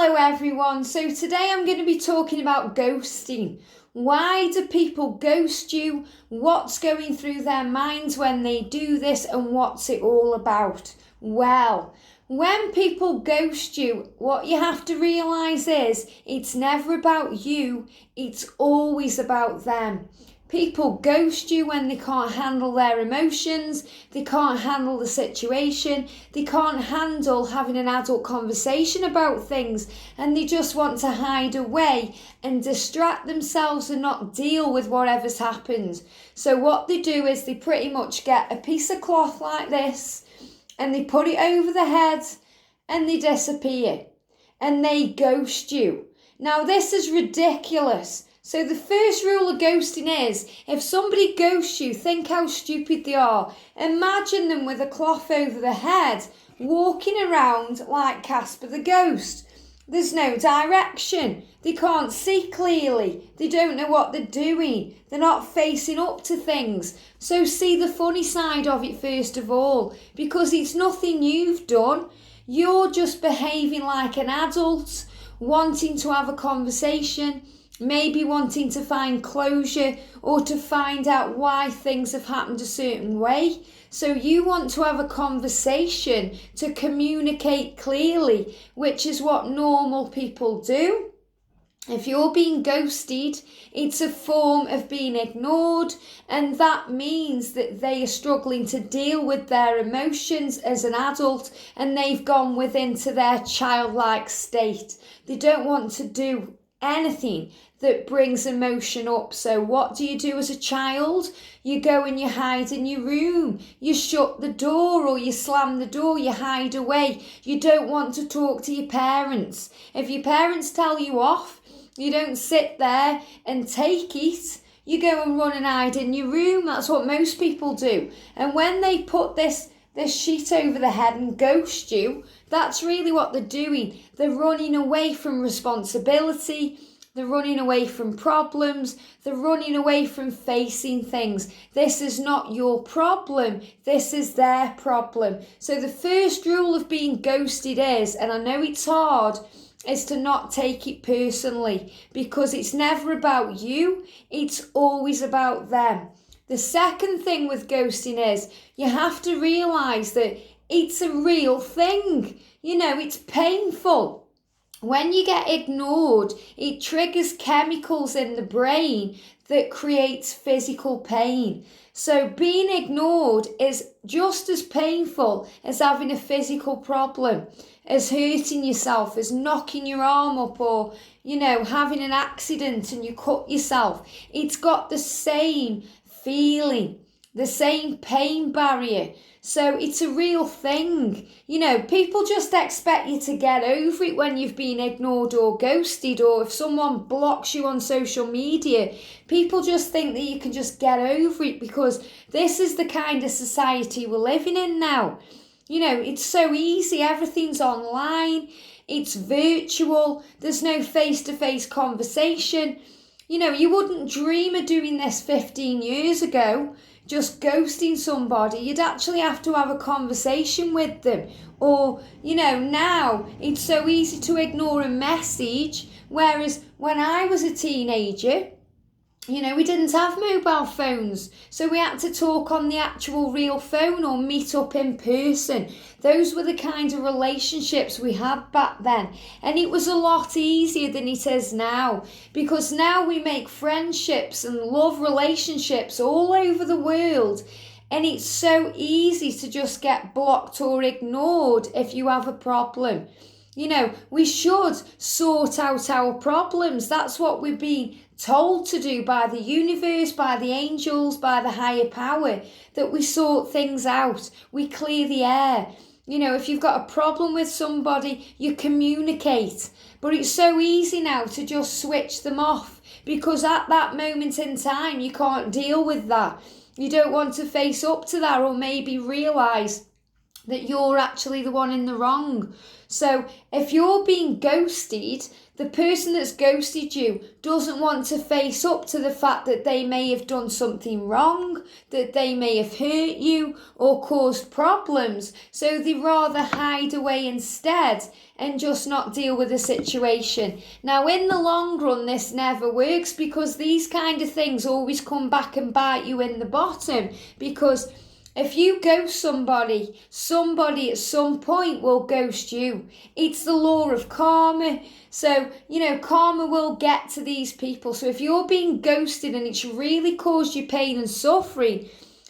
Hello everyone, so today I'm going to be talking about ghosting. Why do people ghost you? What's going through their minds when they do this, and what's it all about? Well, when people ghost you, what you have to realise is it's never about you, it's always about them. People ghost you when they can't handle their emotions, they can't handle the situation, they can't handle having an adult conversation about things, and they just want to hide away and distract themselves and not deal with whatever's happened. So what they do is they pretty much get a piece of cloth like this and they put it over the head and they disappear and they ghost you. Now this is ridiculous. So the first rule of ghosting is, if somebody ghosts you, think how stupid they are. Imagine them with a cloth over the head, walking around like Casper the Ghost. There's no direction. They can't see clearly. They don't know what they're doing. They're not facing up to things. So see the funny side of it first of all, because it's nothing you've done. You're just behaving like an adult, wanting to have a conversation, maybe wanting to find closure or to find out why things have happened a certain way. So you want to have a conversation to communicate clearly, which is what normal people do. If you're being ghosted, it's a form of being ignored, and that means that they are struggling to deal with their emotions as an adult, and they've gone into their childlike state. They don't want to do anything that brings emotion up. So what do you do as a child? You go and you hide in your room, you shut the door or you slam the door, you hide away. You don't want to talk to your parents. If your parents tell you off, you don't sit there and take it. You go and run and hide in your room. That's what most people do. And when they put this sheet over the head and ghost you, that's really what they're doing. They're running away from responsibility. They're running away from problems. They're running away from facing things. This is not your problem. This is their problem. So the first rule of being ghosted is, and I know it's hard, is to not take it personally, because it's never about you. It's always about them. The second thing with ghosting is you have to realise that it's a real thing. You know, it's painful. When you get ignored, it triggers chemicals in the brain that creates physical pain. So being ignored is just as painful as having a physical problem, as hurting yourself, as knocking your arm up, or, you know, having an accident and you cut yourself. It's got the same feeling, the same pain barrier. So it's a real thing. You know, people just expect you to get over it when you've been ignored or ghosted, or if someone blocks you on social media. People just think that you can just get over it because this is the kind of society we're living in now. You know, it's so easy. Everything's online. It's virtual. There's no face-to-face conversation. You know, you wouldn't dream of doing this 15 years ago, just ghosting somebody. You'd actually have to have a conversation with them. Or, you know, now it's so easy to ignore a message, whereas when I was a teenager, you know, we didn't have mobile phones, so we had to talk on the actual real phone or meet up in person. Those were the kind of relationships we had back then, and it was a lot easier than it is now, because now we make friendships and love relationships all over the world, and it's so easy to just get blocked or ignored if you have a problem. You know, we should sort out our problems. That's what we've been told to do by the universe, by the angels, by the higher power, that we sort things out. We clear the air. You know, if you've got a problem with somebody, you communicate. But it's so easy now to just switch them off, because at that moment in time, you can't deal with that. You don't want to face up to that, or maybe realise that you're actually the one in the wrong. So if you're being ghosted, the person that's ghosted you doesn't want to face up to the fact that they may have done something wrong, that they may have hurt you or caused problems. So they rather hide away instead and just not deal with the situation. Now, in the long run, this never works, because these kind of things always come back and bite you in the bottom. Because if you ghost somebody, somebody at some point will ghost you. It's the law of karma. So, karma will get to these people. So if you're being ghosted and it's really caused you pain and suffering,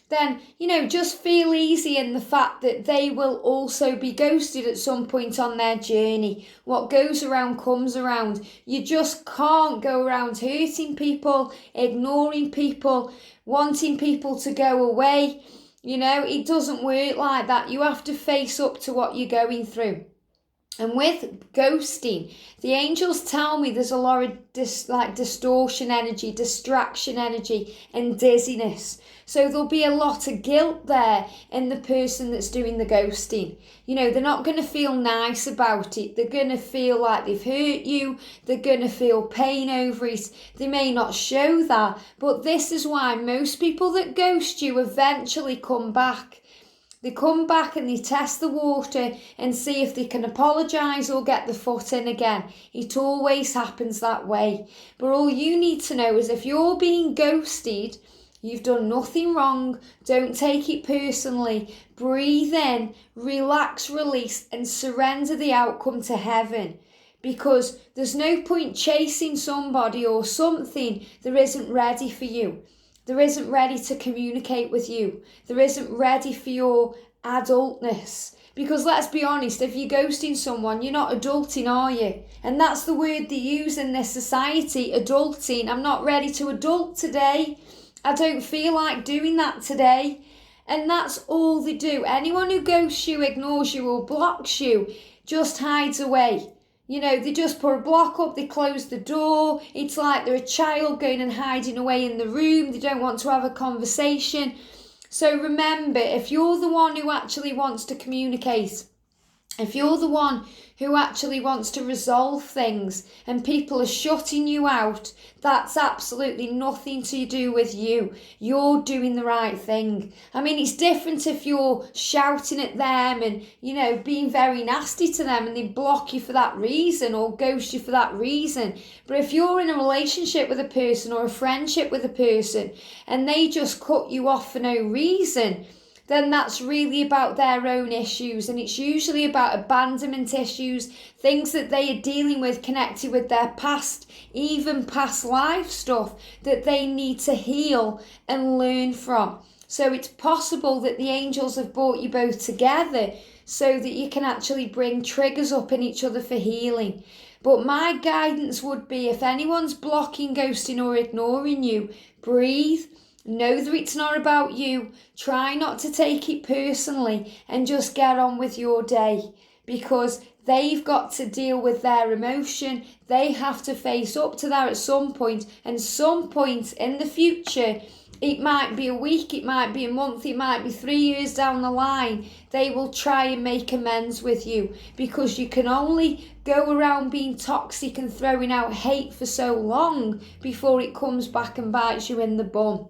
then, just feel easy in the fact that they will also be ghosted at some point on their journey. What goes around comes around. You just can't go around hurting people, ignoring people, wanting people to go away. It doesn't work like that. You have to face up to what you're going through. And with ghosting, the angels tell me there's a lot of distortion energy, distraction energy, and dizziness. So there'll be a lot of guilt there in the person that's doing the ghosting. They're not going to feel nice about it. They're going to feel like they've hurt you. They're going to feel pain over it. They may not show that, but this is why most people that ghost you eventually come back. They come back and they test the water and see if they can apologise or get the foot in again. It always happens that way. But all you need to know is if you're being ghosted, you've done nothing wrong. Don't take it personally. Breathe in, relax, release, and surrender the outcome to heaven. Because there's no point chasing somebody or something that isn't ready for you. There isn't ready to communicate with you. There isn't ready for your adultness. Because let's be honest, if you're ghosting someone, you're not adulting, are you? And that's the word they use in this society, adulting. I'm not ready to adult today. I don't feel like doing that today. And that's all they do. Anyone who ghosts you, ignores you, or blocks you just hides away. They just put a block up, they close the door. It's like they're a child going and hiding away in the room. They don't want to have a conversation. So remember, if you're the one who actually wants to communicate, if you're the one who actually wants to resolve things and people are shutting you out, that's absolutely nothing to do with you. You're doing the right thing. I mean, it's different if you're shouting at them and, being very nasty to them and they block you for that reason or ghost you for that reason. But if you're in a relationship with a person or a friendship with a person and they just cut you off for no reason, then that's really about their own issues, and it's usually about abandonment issues, things that they are dealing with connected with their past, even past life stuff that they need to heal and learn from. So it's possible that the angels have brought you both together so that you can actually bring triggers up in each other for healing. But my guidance would be, if anyone's blocking, ghosting or ignoring you, breathe. Know that it's not about you. Try not to take it personally and just get on with your day, because they've got to deal with their emotion. They have to face up to that at some point, and some point in the future, it might be a week, it might be a month, it might be 3 years down the line, they will try and make amends with you, because you can only go around being toxic and throwing out hate for so long before it comes back and bites you in the bum.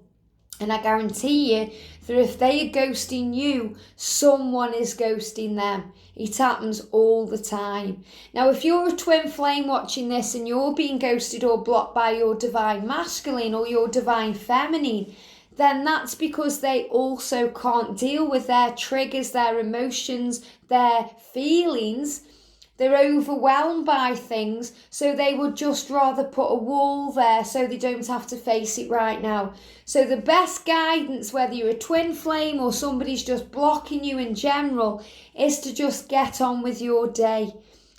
And I guarantee you that if they are ghosting you, someone is ghosting them. It happens all the time. Now, if you're a twin flame watching this and you're being ghosted or blocked by your divine masculine or your divine feminine, then that's because they also can't deal with their triggers, their emotions, their feelings. They're overwhelmed by things, so they would just rather put a wall there so they don't have to face it right now. So the best guidance, whether you're a twin flame or somebody's just blocking you in general, is to just get on with your day.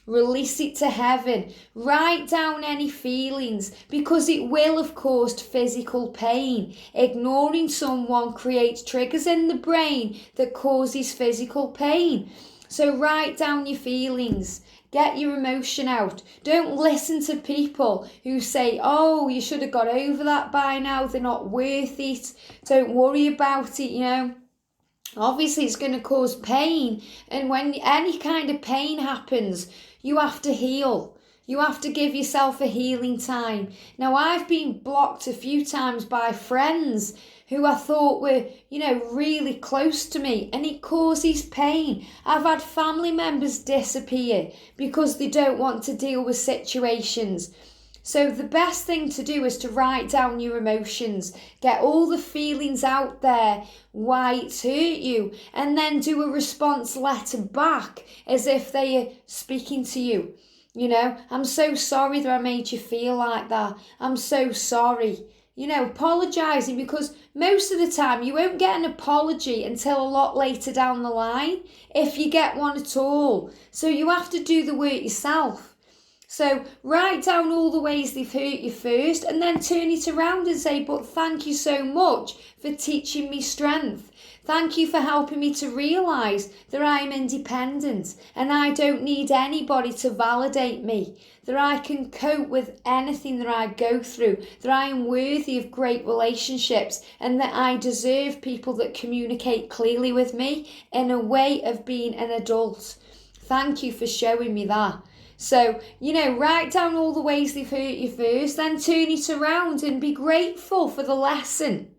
Release it to heaven. Write down any feelings, because it will have caused physical pain. Ignoring someone creates triggers in the brain that causes physical pain. So write down your feelings. Get your emotion out. Don't listen to people who say, oh, you should have got over that by now. They're not worth it. Don't worry about it, Obviously it's going to cause pain, and when any kind of pain happens, you have to heal. You have to give yourself a healing time. Now, I've been blocked a few times by friends who I thought were, really close to me, and it causes pain. I've had family members disappear because they don't want to deal with situations. So the best thing to do is to write down your emotions, get all the feelings out there, why it's hurt you, and then do a response letter back as if they are speaking to you. I'm so sorry that I made you feel like that. I'm so sorry. Apologising, because most of the time you won't get an apology until a lot later down the line, if you get one at all. So you have to do the work yourself. So write down all the ways they've hurt you first, and then turn it around and say, but thank you so much for teaching me strength. Thank you for helping me to realise that I am independent and I don't need anybody to validate me, that I can cope with anything that I go through, that I am worthy of great relationships, and that I deserve people that communicate clearly with me in a way of being an adult. Thank you for showing me that. So, write down all the ways they've hurt you first, then turn it around and be grateful for the lesson,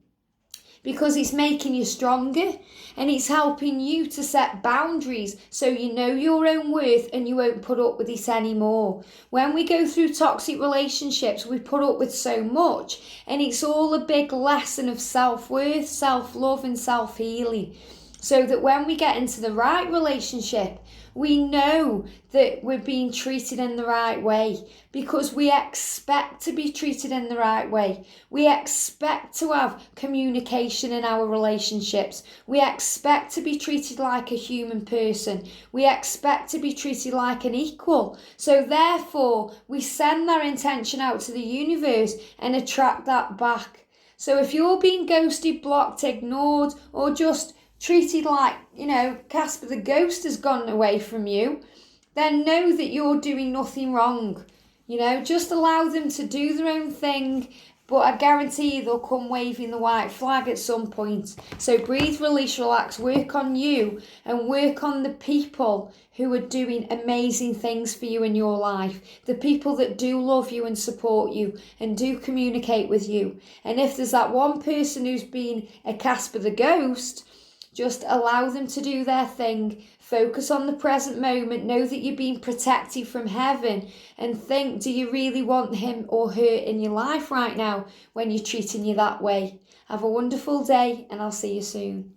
because it's making you stronger and it's helping you to set boundaries so you know your own worth and you won't put up with it anymore. When we go through toxic relationships, we put up with so much, and it's all a big lesson of self-worth, self-love and self-healing. So that when we get into the right relationship, we know that we're being treated in the right way, because we expect to be treated in the right way. We expect to have communication in our relationships. We expect to be treated like a human person. We expect to be treated like an equal. So therefore, we send that intention out to the universe and attract that back. So if you're being ghosted, blocked, ignored, or just treated like, Casper the Ghost has gone away from you, then know that you're doing nothing wrong. Just allow them to do their own thing, but I guarantee they'll come waving the white flag at some point. So breathe, release, relax, work on you and work on the people who are doing amazing things for you in your life. The people that do love you and support you and do communicate with you. And if there's that one person who's been a Casper the Ghost, just allow them to do their thing. Focus on the present moment. Know that you're being protected from heaven, and think, do you really want him or her in your life right now when you're treating you that way? Have a wonderful day, and I'll see you soon.